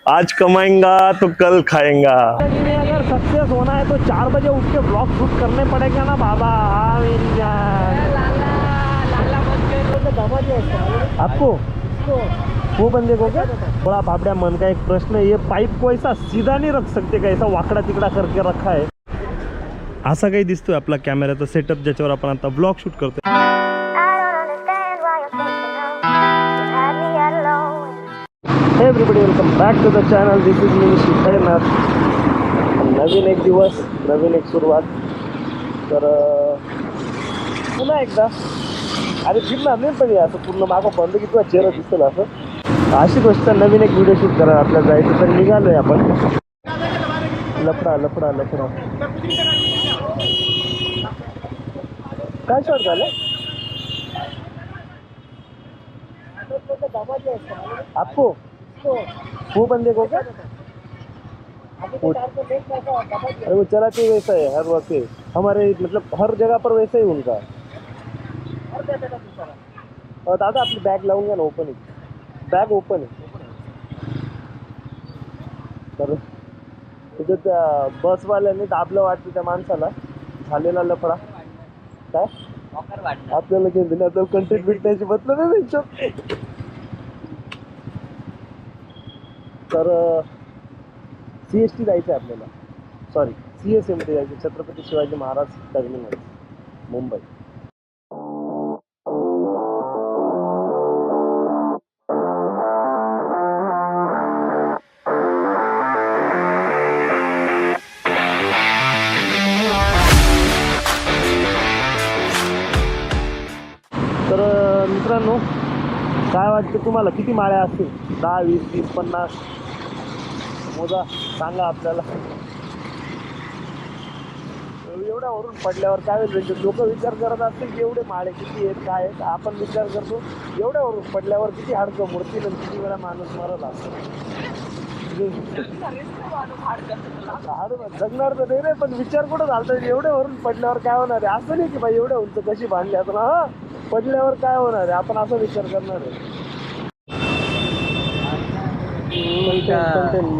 आज कमाएंगा तो कल खाएंगा। अगर सक्सेस होना है तो 4 बजे उठ के ब्लॉग शूट करने पड़ेगा ना बाबा। मेरी जान आपको वो बंदे को क्या बड़ा बाबड्या मन का एक प्रश्न है, ये पाइप को ऐसा सीधा नहीं रख सकते का, ऐसा वाकडा तिकडा करके रखा है। असा काही दिसतोय आपला कॅमेराचा सेटअप ज्याच्यावर आपण आता ब्लॉग शूट करतोय। Hey everybody, welcome back to the channel. This is me Shikharnath. नवीन एक दिवस, नवीन एक सुरुवात. तर पुन्हा एकदा अरे फिरणार नाही पण असं पूर्ण मागं बंद की तुला चेहरा दिसेल असं अशी गोष्ट. नवीन एक व्हिडिओ शूट करायला आपल्याला जायचं, तर निघालोय आपण. लफडा लफडा लफडा काय शॉट झालं आपको? वो बंदे को क्या? अरे वो चलाते वैसा है हर वक्त, हमारे मतलब हर जगह पर वैसा ही उनका. दादा आपली बॅग लावून घ्या ना, ओपन आहे बॅग, ओपन आहे. तर तिथं त्या बसवाल्याने दाबलं वाटतं त्या माणसाला, झालेला लफडा. काय आपल्याला केलं तर कंटेंट भेटण्याची बदल नाही त्यांच्या. तर CST जायचं आहे आपल्याला, सॉरी CSMT जायचं, छत्रपती शिवाजी महाराज टर्मिनल, मुंबई. तर मित्रांनो, काय वाटतं तुम्हाला किती माळ्या असतील? 10, 20, 30, 50 मोजा, सांगा आपल्याला. एवढ्यावरून पडल्यावर काय होईल? लोक विचार करत असतील की एवढे माळे किती आहेत, काय आहेत. आपण विचार करतो एवढ्यावरून पडल्यावर किती हाडकं मोडतील आणि किती वेळा माणूस मरल असं. हाड जगणार तर नाही रे, पण विचार कुठं झालता एवढ्यावरून पडल्यावर काय होणार आहे. असं नाही की बाई एवढ्या उंच कशी बांधली असं, हा पडल्यावर काय होणार आहे आपण असा विचार करणार आहे.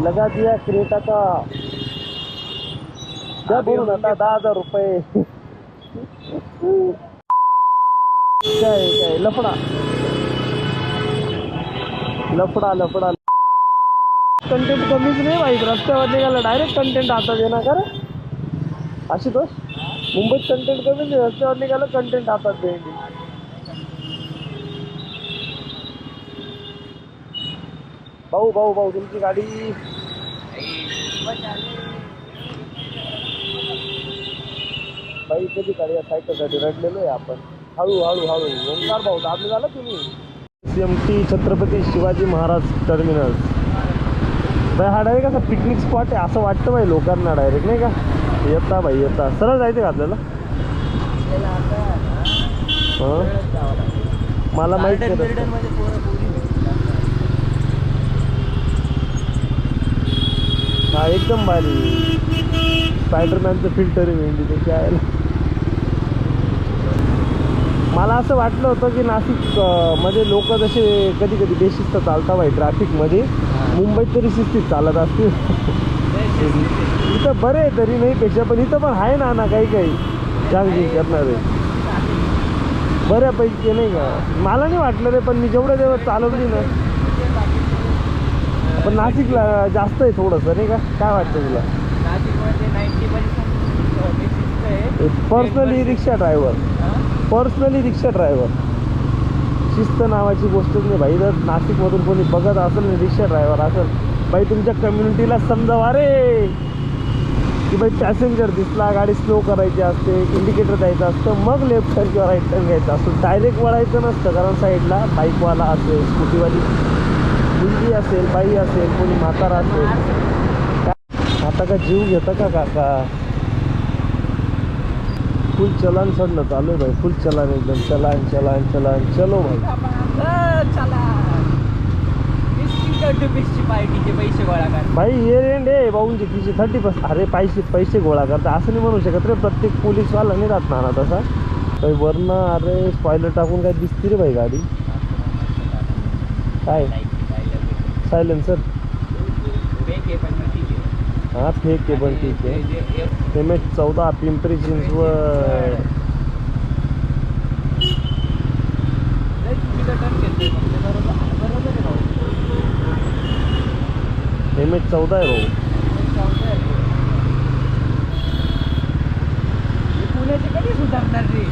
लगा दिया क्रेटा का, क्या बोलून आता 10,000 रुपये. काय काय लफडा लफडा लफडा. कंटेंट कमीच नाही भाई, रस्त्यावर निघाला डायरेक्ट कंटेंट हातात येणार का रे आशुतोष? मुंबईत कंटेंट कमी नाही, रस्त्यावर निघालं कंटेंट हातात देईन. भाऊ भाऊ भाऊ तुमची गाडी बाई कधी गाडी सायकलसाठी रडलेलो आहे आपण. हळू हळू हळू ओंकार भाऊ दाबले झालं तुम्ही. CMT छत्रपती शिवाजी महाराज टर्मिनल बाई, हा डायरेक्ट असा पिकनिक स्पॉट आहे असं वाटतं बाई लोकांना डायरेक्ट, नाही का? येता भाई येता. सरळ जायचं का आपल्याला? मला माहिती आहे. हा एकदम भारी स्पायडरमॅनचं फिल्टर आहे मेंढी त्याची आहे. मला असं वाटलं होतं की नाशिक मध्ये लोक जसे कधी कधी बेशिस्त चालता बाई ट्रॅफिकमध्ये, मुंबईत तरी शिस्तीत चालत असतील. इथं बरे आहे तरी नाही पेक्षा, पण इथं पण आहे ना काही काही जागजी करणारे बऱ्यापैकी, नाही का? मला नाही वाटलं रे, पण मी जेवढं जेवढं चालवली ना, पण नाशिकला जास्त आहे थोडंसं, नाही का? काय वाटतं तुला? पर्सनली रिक्षा ड्रायव्हर शिस्त नावाची गोष्टच नाही भाई. जर नाशिकमधून कोणी बघत असेल ना रिक्षा ड्रायव्हर असेल भाई, तुमच्या कम्युनिटीला समजावा रे की भाई पॅसेंजर दिसला, गाडी स्लो करायची असते, इंडिकेटर द्यायचं असतं, मग लेफ्ट टर्न किंवा राईट टर्न घ्यायचं असतं. डायरेक्ट वळायचं नसतं, कारण साईडला बाईकवाला असेल, स्कूटीवाली मुलगी असेल, बाई असेल, कोणी म्हातारा असेल. आता का जीव घेतं का काका? फुल चलान चढणं चालू आहे भाई, फुल चलान, एकदम चलान चलान चलान. चलो भाई पैसे गोळा कर भाई. ये रेंड आहे भाऊंची तिची 30%. अरे पैसे गोळा करता असं नाही म्हणू शकत रे, प्रत्येक पोलीसवाला नाही राहत ना तसा भाई. वरनं अरे स्पॉइलर टाकून काय दिसते रे भाई गाडी. काय सायलेन्सर हा फेक आहे पण ठीक आहे. MH14 पिंपरी चिंचवड. MH14 आहे भाऊ. पुण्याचे कधी सुधारणार रे?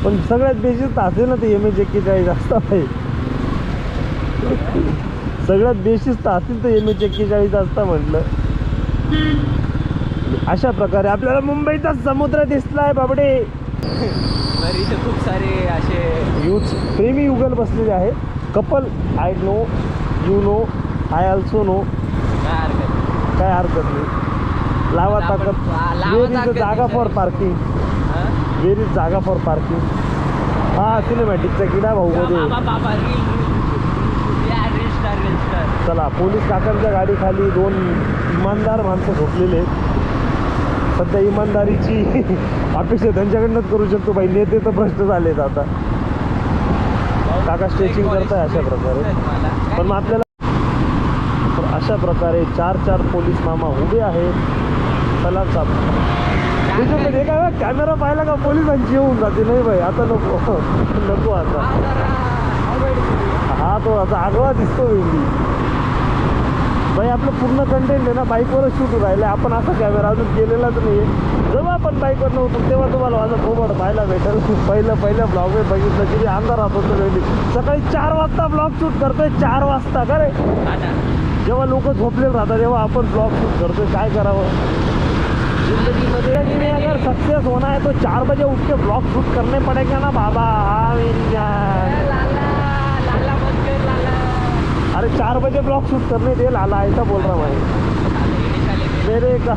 पण सगळ्यात बेसिक असेल ना ते MH41 असतं आहे. सगळ्यात बेसिक असेल तर MH41 असतं म्हटलं. अशा प्रकारे आपल्याला मुंबईचा समुद्र दिसलाय बाबडे. इथे खूप सारे असे यूथ प्रेमी युगल बसलेले आहे. Couple I know, you know, I also know. काय हरकत नाही. लावा ताकद. वेर इज जागा फॉर पार्किंग. वेर इज जागा फॉर पार्किंग. हा सिनेमॅटिकचा किडा भाऊ मध्ये. चला पोलीस काकांच्या गाडीखाली 2 इमानदार माणसं झोपलेले आहेत. सध्या इमानदारीची अपेक्षा त्यांच्याकडनंच करू शकतो भाई. नेते तर भ्रष्ट झालेत आता. काका स्ट्रेचिंग करताय अशा प्रकारे. पण मग आपल्याला अशा प्रकारे 4 पोलीस मामा उभे आहेत. चला त्याच्यामध्ये काय कॅमेरा पाहिला का पोलिसांची येऊन जाते. नाही भाई आता नको नको आता. हा तो आता आगळा दिसतो वेगळी भाई. आपलं पूर्ण कंटेंट आहे ना बाईकवरच शूट राहिलं. आपण असा कॅमेरा अजून केलेलाच नाही आहे. जेव्हा आपण बाईकवर नव्हतो तेव्हा तुम्हाला माझा फोबड पाहायला भेटेल. पहिलं ब्लॉग मी बघितलं की अंधारात होतं वेळी. सकाळी 4 वाजता ब्लॉग शूट करतोय. 4 वाजता का रे? जेव्हा लोक झोपलेले राहतात तेव्हा आपण ब्लॉग शूट करतोय. काय करावं जिंदगीमध्ये. अगर सक्सेस होना है तो 4 बजे उठ के ब्लॉग शूट करने पड़ेगा ना बाबा. अरे 4 बजे ब्लॉग शूट करने दे लाला. ऐसा बोल रहा मैं. मेरे का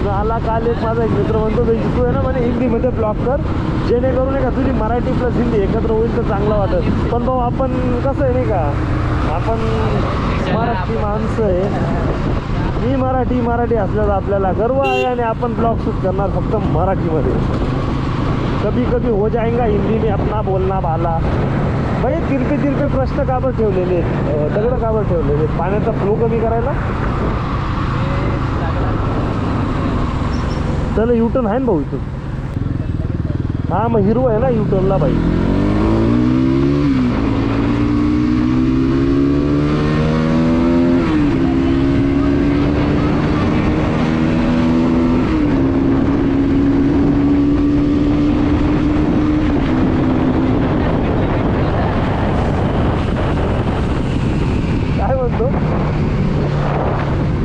लाला काल एक माझा एक मित्र म्हणतो तू आहे ना म्हणे हिंदीमध्ये ब्लॉग कर जेणेकरून नाही का तुझी मराठी प्लस हिंदी एकत्र होईल तर चांगलं वाटत. पण भाऊ आपण कसं आहे नाही का आपण मराठी माणसं आहे. मी मराठी असल्याचा आपल्याला गर्व आहे. आणि आपण ब्लॉग शूट करणार फक्त मराठीमध्ये. कभी हो जाएगा हिंदी में अपना बोलना भाला. भाई तिरपे प्रश्न काबर ठेवलेले आहेत. दगड काबर ठेवलेले आहेत. पाण्याचा फ्लो कमी करायला. त्याला युटर्न आहे ना भाऊ इथून. हा मग हिरो आहे ना युटर्नला भाई.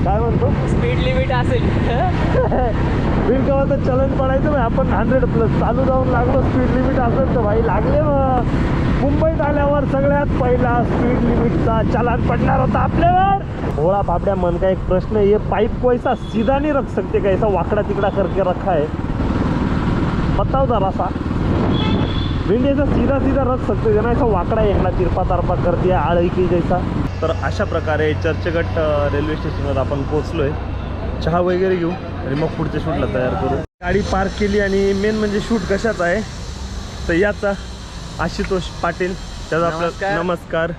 काय म्हणतो स्पीड लिमिट असेल. बिनकामाचं चलन पडायचं भाई. आपण 100+ चालू जाऊन लागलो. स्पीड लिमिट असेल तर भाई लागले. मग मुंबईत आल्यावर सगळ्यात पहिला स्पीड लिमिटचा चलन पडणार होता आपल्यावर. भोळा फाफड्या मन का एक प्रश्न है. ये पाइप को ऐसा सीधा नहीं रख सकते क्या? ऐसा वाकड़ा तिकड़ा करके रखा है. बताओ जरा सा. विंड ऐसा सीधा रख सकते थे ना. ऐसा वाकड़ा एकला तिरपा तारपा कर दिया आळई की जैसा. तर अशा प्रकारे चर्चगट रेल्वे स्टेशनवर आपण पोहोचलोय. चहा वगैरे घेऊ आणि मग पुढच्या शूटला तयार करू. गाडी पार्क केली आणि मेन म्हणजे शूट कशाचा आहे तर याचा आशुतोष पाटील. त्याचा आपला नमस्कार.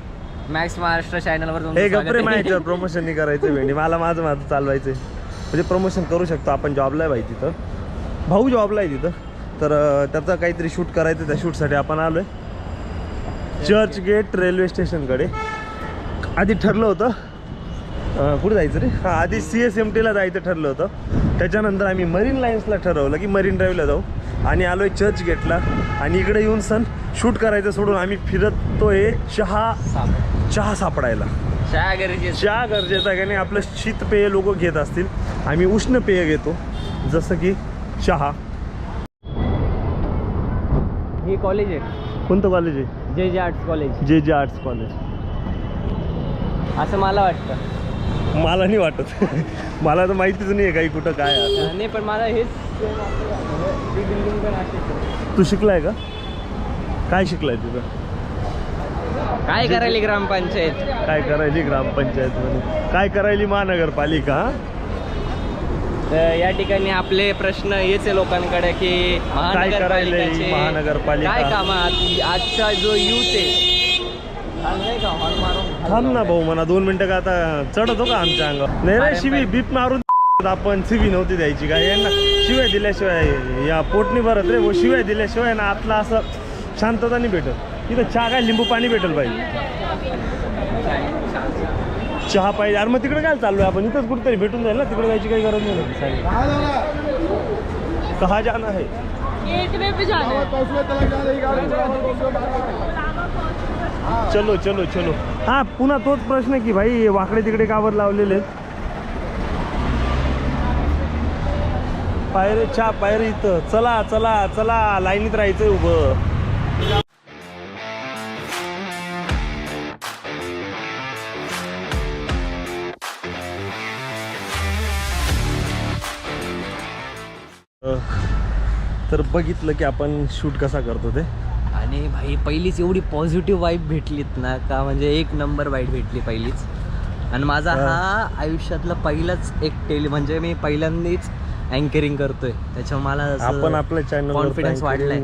मॅक्स महाराष्ट्र चॅनलवर हे गप्रे माहिती प्रमोशन नाही करायचं वेळी. मला माझं चालवायचं म्हणजे प्रमोशन करू शकतो आपण. जॉबला आहे भाई तिथं. भाऊ जॉबला आहे तिथं. तर त्याचं काहीतरी शूट करायचं. त्या शूटसाठी आपण आलो आहे चर्चगेट रेल्वे स्टेशनकडे. आधी ठरलं होतं कुठे जायचं रे. हां आधी CSMTला जायचं ठरलं होतं. त्याच्यानंतर आम्ही मरीन लाईन्सला ठरवलं की मरीन ड्राईव्हला जाऊ. आणि आलो आहे चर्चगेटला. आणि इकडे येऊन शूट करायचं सोडून आम्ही फिरतोय चहा सापडायला. चहा गरजेचं आहे का नाही. आपलं शीतपेय लोक घेत असतील. आम्ही उष्ण पेय घेतो जसं की चहा. हे कॉलेज आहे. कोणतं कॉलेज आहे? जे आर्ट्स कॉलेज. जे आर्ट्स कॉलेज असं मला वाटतं. मला नाही वाटत. मला तर माहितीच नाही आहे काही कुठं काय आहे. नाही पण मला हेच बिल्डिंग पण अशी. तू शिकलाय का? काय शिकलाय तुझं? काय करायली ग्रामपंचायत. काय करायली ग्रामपंचायतमध्ये. काय करायली महानगरपालिका. तर या ठिकाणी आपले प्रश्न हेच आहे लोकांकडे की महानगरपालिकेचे महानगरपालिका काय काम. आजचा जो यूथ आहे. थांब ना भाऊ म्हणा 2 मिनिटं का आता चढतो का आमच्या अंगावर. नाही रे शिवी बीप मारून म्हणतात आपण शिवी नव्हती द्यायची काय यांना शिवाय दिल्याशिवाय या पोट नाही भरत रे. व शिवाय दिल्याशिवाय ना आतला असं शांतता नाही भेटत. इथं चहा काय लिंबू पाणी भेटेल पाहिजे, चहा पाहिजे. अरे मग तिकडे काय चालू आहे आपण, इथंच कुठेतरी भेटून जाईल ना, तिकडे जायची काही गरज नाही. कहा जाना है, गेटवे पे जाना है। चलो चलो चलो. हा पुन्हा तोच प्रश्न की भाई वाकडे तिकडे कावर लावलेले आहेत. पायरे चहा पायरे इथं. चला चला चला, लाईनीत राहायचंय उभं. तर बघितलं की आपण शूट कसा करतो ते. आणि भाई पहिलीच एवढी पॉझिटिव्ह वाईब भेटलीत ना का, म्हणजे एक नंबर वाईब भेटली पहिलीच. आणि माझा हा आयुष्यातला पहिलाच एक म्हणजे मी पहिल्यांदाच अँकरिंग करतोय, त्याच्यामुळे मला आपण आपल्या चॅनल कॉन्फिडन्स वाढलाय.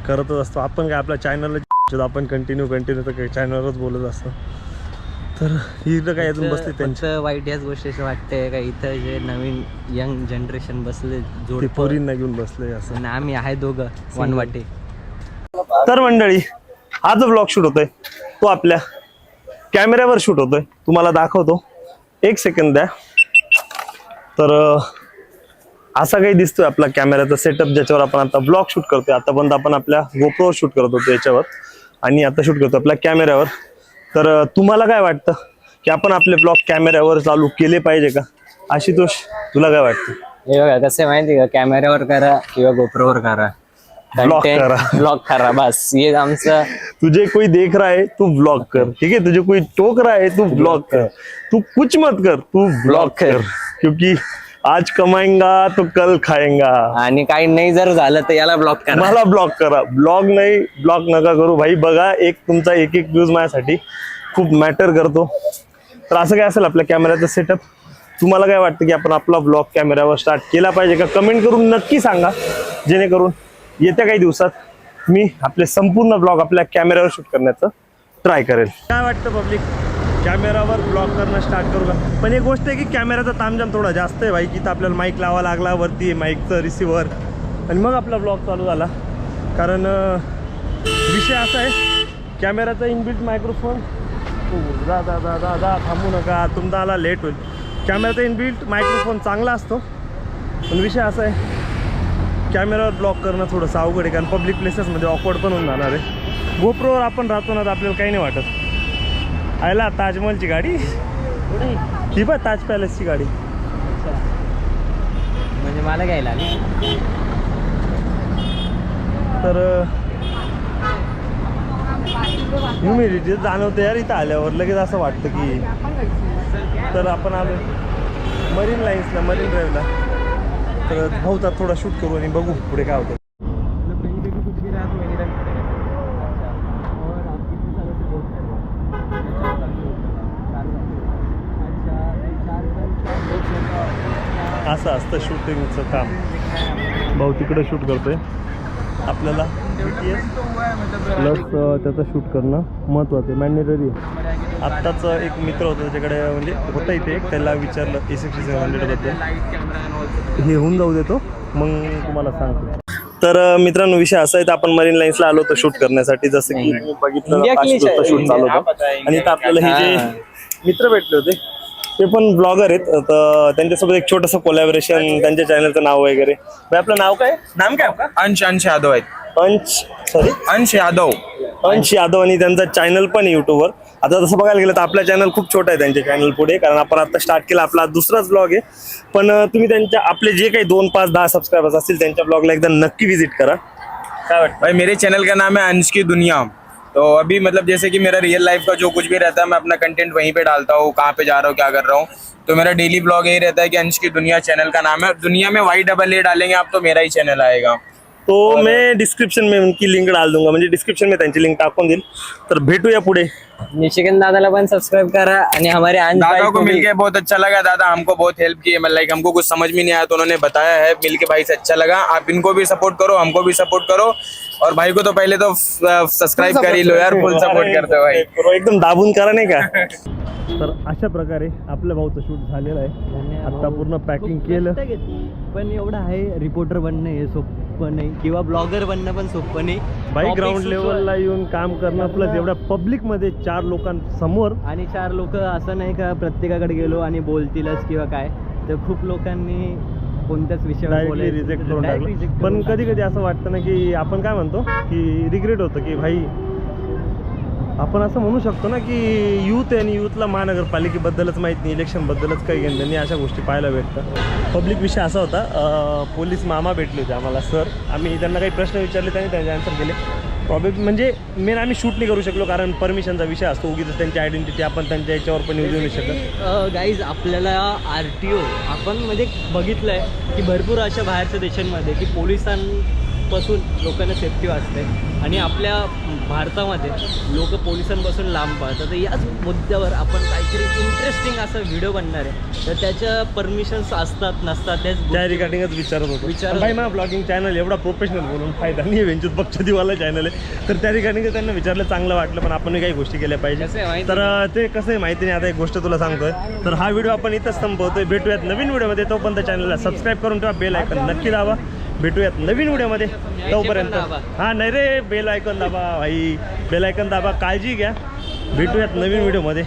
करतच असतो आपण. काय आपल्या चॅनलला आपण कंटिन्यू तर चॅनलवरच बोलत असतो. तर इथं काय अजून बसले त्यांच्या वाईट याच गोष्टीचं वाटतंय का इथं जे नवीन यंग जनरेशन बसले ते जोड पोरींना घेऊन बसले असं. आणि आम्ही आहे दोघं वनवाटे. तर मंडळी हा जो ब्लॉग शूट होतोय तो आपल्या कॅमेऱ्यावर शूट होतोय, तुम्हाला दाखवतो. एक सेकंद द्या. तर असा काही दिसतोय आपला कॅमेऱ्याचा सेटअप ज्याच्यावर आपण आता ब्लॉग शूट करतोय. आतापर्यंत आपण आपल्या गोप्रोवर शूट करत होतो याच्यावर, आणि आता शूट करतो आपल्या कॅमेऱ्यावर. तर तुम्हाला काय वाटतं की आपण आपले ब्लॉग कॅमेऱ्यावर चालू केले पाहिजे का? आशुतोष तुला काय वाटतं? हे बघा कसं माहिती का, कॅमेऱ्यावर करा किंवा गोप्रोवर करा, ब्लॉग करा, ब्लॉग करा, बस ये आमचं. तुझे कोई देख रहा है तू ब्लॉग कर, ठीक है. तुझे कोई टोक रहा है तू ब्लॉग कर, तू कुछ मत कर, तू ब्लॉग कर. क्योंकि आज कमाएंगा तो कल खाएंगा. आणि काही नाही जर झालं तर याला ब्लॉक करा. मला ब्लॉग करा. ब्लॉग नाही, ब्लॉग नका करू भाई. बघा एक तुमचा एक व्ह्यूज माझ्यासाठी खूप मॅटर करतो. तर असं काय असेल आपल्या कॅमेऱ्याचं सेटअप. तुम्हाला काय वाटतं की आपण आपला ब्लॉग कॅमेऱ्यावर स्टार्ट केला पाहिजे का? कमेंट करून नक्की सांगा, जेणेकरून येत्या काही दिवसात मी आपले संपूर्ण ब्लॉग आपल्या कॅमेऱ्यावर शूट करण्याचं ट्राय करेल. काय वाटतं पब्लिक, कॅमेरावर ब्लॉग करणं स्टार्ट करू का? पण एक गोष्ट आहे की कॅमेराचा तामजाम थोडा जास्त आहे भाई, की तर आपल्याला माईक लावा लागला वरती, माईकचं रिसिव्हर, आणि मग आपला ब्लॉग चालू झाला. कारण विषय असा आहे, कॅमेराचा इनबिल्ट मायक्रोफोन जा जा जा जा जा थांबू नका, तुमचा आला लेट होईल. कॅमेराचा इनबिल्ट मायक्रोफोन चांगला असतो, पण विषय असा आहे कॅमेरावर ब्लॉग करणं थोडंसं अवघड आहे, कारण पब्लिक प्लेसेसमध्ये ऑकवर्ड पण होऊन जाणार आहे. गोप्रोवर आपण राहतो ना तर आपल्याला काही नाही वाटत. आयला ताजमहलची गाडी ही बघ, ताज पॅलेसची गाडी. म्हणजे मला घ्यायला आली. तर ह्युमिडिटी जाणवते यार इथं आल्यावर, लगेच असं वाटतं की. तर आपण आलो मरीन लाईन्सला, मरीन ड्राईव्हला. तर भाऊचा थोडा शूट करू आणि बघू पुढे काय होतं. असं असतं शूटिंगचं काम. भाऊ तिकडे शूट करतोय, आपल्याला प्लस त्याचं शूट करणं महत्त्वाचं आहे, मॅन्डेटरी आहे. आत्ताच एक मित्र होता त्याच्याकडे, म्हणजे होता इथे, त्याला विचारलं A6700बद्दल. हे होऊन जाऊ देतो मग तुम्हाला सांगतो. तर मित्रांनो विषय असा आहे, तर आपण मरीन लाईन्सला आलो होतो शूट करण्यासाठी. जसं की बघितलं शूट चालू होतं, आणि इथं आपल्याला हे जे मित्र भेटले होते ते पण ब्लॉगर आहेत. तर त्यांच्यासोबत एक छोटंसं कोलॅबोरेशन, त्यांच्या चॅनलचं नाव वगैरे. आपलं नाव काय, नाम काय आपका? अंश यादव आहेत. अंश यादव, आणि त्यांचा चॅनल पण युट्यूबवर. आता तसं बघायला गेलं तर आपला चॅनल खूप छोटा आहे त्यांच्या चॅनल पुढे, कारण आपण आता स्टार्ट केला, आपला दुसराच ब्लॉग आहे. पण तुम्ही त्यांच्या आपले जे काही 2, 5, 10 सबस्क्रायबर्स असतील त्यांच्या ब्लॉगला एकदा नक्की विजिट करा. काय वाटतं भाई, मेरे चैनल का नाम है अंश की दुनिया. तो अभी मतलब जैसे कि मेरा रियल लाइफ का जो कुछ भी रहता है मैं अपना कंटेंट वहीं पे डालता हूँ, कहाँ पे जा रहा हूँ, क्या कर रहा हूँ. तो मेरा डेली ब्लॉग यही रहता है कि अंश की दुनिया चैनल का नाम है. दुनिया में YAA डालेंगे आप तो मेरा ही चैनल आएगा. तो मैं डिस्क्रिप्शन में उनकी लिंक डाल दूंगा, म्हणजे डिस्क्रिप्शन में त्यांची लिंक टाकून देईल. तर भेटूया पुढे. निशिकांत दादाला पण सबस्क्राइब करा आणि हमारे दादा को मिलके बहुत अच्छा लगा. दादा हमको बहुत हेल्प की है. मतलब लाइक हमको कुछ समझ में नहीं आया तो उन्होंने बताया है. मिलके भाई से अच्छा लगा. आप इनको भी सपोर्ट करो, हमको भी सपोर्ट करो. और भाई को तो पहले तो सब्सक्राइब कर ही लो यार. फुल सपोर्ट करते हो भाई. एकदम दाबून करा नाही का. तर अशा प्रकारे आपल्या भाऊचं शूट झालेलं आहे. आता पूर्ण पॅकिंग केलं. पण एवढं आहे, रिपोर्टर बनणं हे सोपं नाही किंवा ब्लॉगर बनणं पण सोपं नाही. बाई Topics ग्राउंड सुचवा- लेवलला येऊन काम करणं प्लस एवढ्या पब्लिक मध्ये 4 लोकांसमोर. आणि 4 लोक असं नाही का प्रत्येकाकडे गेलो आणि बोलतीलच किंवा काय, तर खूप लोकांनी कोणत्याच विषयावर डायरेक्टली बोलायचं- रिजेक्ट करून direct टाकलं. reject पण करून कधी कधी असं वाटतं ना की आपण काय म्हणतो की रिग्रेट होतं की भाई आपण असं म्हणू शकतो ना की यूथ आहे आणि यूथला महानगरपालिकेबद्दलच माहीत नाही, इलेक्शनबद्दलच काही घेणं नाही, अशा गोष्टी पाहायला भेटतात. पब्लिक विषय असा होता, पोलीस मामा भेटले होते आम्हाला सर. आम्ही त्यांना काही प्रश्न विचारले, त्यांनी त्यांचे आन्सर केले. प्रॉब्लेम म्हणजे मेन आम्ही शूट नाही करू शकलो कारण परमिशनचा विषय असतो. उगीच त्यांची आयडेंटिटी आपण त्यांच्या याच्यावर पण येऊ नाही शकत. गाईज आपल्याला RTO आपण म्हणजे बघितलं आहे की भरपूर अशा बाहेरच्या देशांमध्ये की पोलिसांपासून लोकांना सेफ्टी वाचते आणि आपल्या भारतामध्ये लोक पोलिसांपासून लांब पळतात. तर याच मुद्द्यावर आपण काहीतरी इंटरेस्टिंग असा व्हिडिओ बनणार आहे. तर त्याच्या परमिशन्स असतात नसतात त्या रिगार्डिंगच विचारत होतो. विचारत भाई माझा ब्लॉगिंग चॅनल एवढा प्रोफेशनल बोलून फायदा नाही आहे. वेंचूत बक्षदिवाला चॅनल आहे. तर त्या रिगार्डिंग त्यांना विचारलं, चांगलं वाटलं. पण आपण काही गोष्टी केल्या पाहिजे. कसं आहे माहिती तर ते कसं आहे माहिती नाही. आता एक गोष्ट तुला सांगतोय. तर हा व्हिडिओ आपण इथंच संपवतोय. भेटूयात नवीन व्हिडिओमध्ये. तोपर्यंत चॅनलला सबस्क्राईब करून ठेवा, बेल आयकॉन नक्की दाबा. भेटूयात नवीन व्हिडिओमध्ये. तोपर्यंत हां नाही रे, बेल आयकॉन दाबा भाई, बेल आयकॉन दाबा. काळजी घ्या. भेटूयात नवीन व्हिडिओमध्ये.